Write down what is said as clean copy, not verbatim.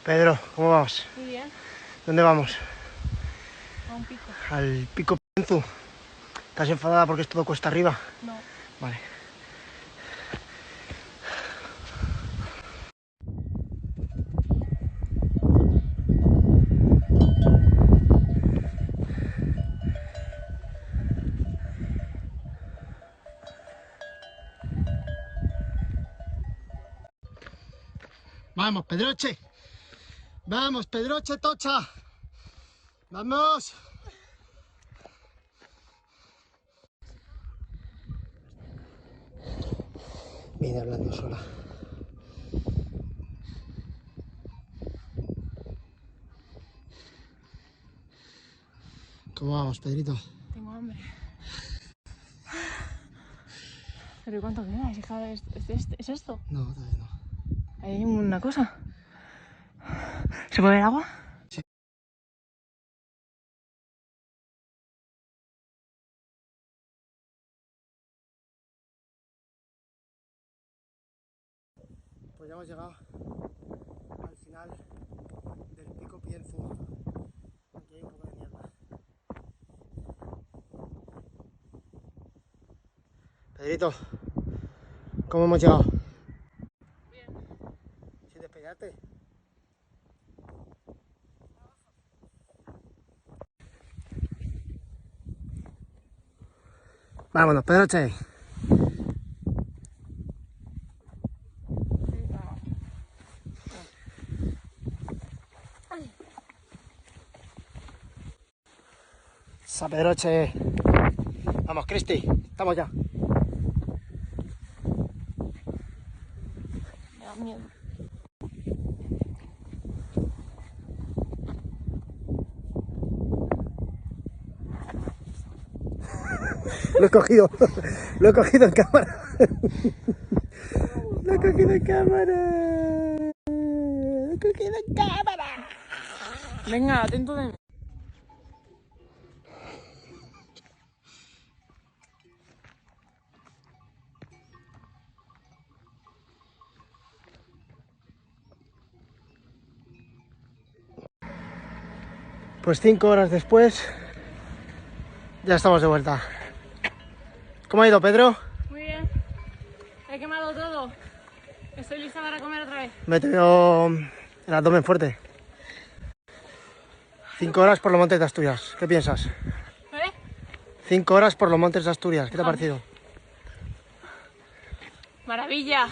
Pedro, ¿cómo vamos? Muy bien. ¿Dónde vamos? A un pico. Al Pico Pienzu. ¿Estás enfadada porque es todo cuesta arriba? No. Vale. Vamos, Pedroche. Vamos, Pedroche Tocha. Vamos. Viene hablando sola. ¿Cómo vamos, Pedrito? Tengo hambre. ¿Pero cuánto queda? ¿Es esto? No, todavía no. ¿Hay una cosa? ¿Se puede ver agua? Sí. Pues ya hemos llegado al final del Pico Pienzu. Aquí hay un poco de niebla. Pedrito, ¿cómo hemos llegado? Bien. Sin despegarte. Vámonos, Pedroche. Sa Pedroche. Vamos, Cristi, estamos ya. Me da miedo. Lo he cogido en cámara. Lo he cogido en cámara. Lo he cogido en cámara. Venga, atento de mí. Pues 5 horas después, ya estamos de vuelta. ¿Cómo ha ido, Pedro? Muy bien. He quemado todo. Estoy lista para comer otra vez. Me he tenido el abdomen fuerte. 5 horas por los montes de Asturias. ¿Qué piensas? ¿Vale? 5 horas por los montes de Asturias. ¿Qué te ha parecido? Maravilla.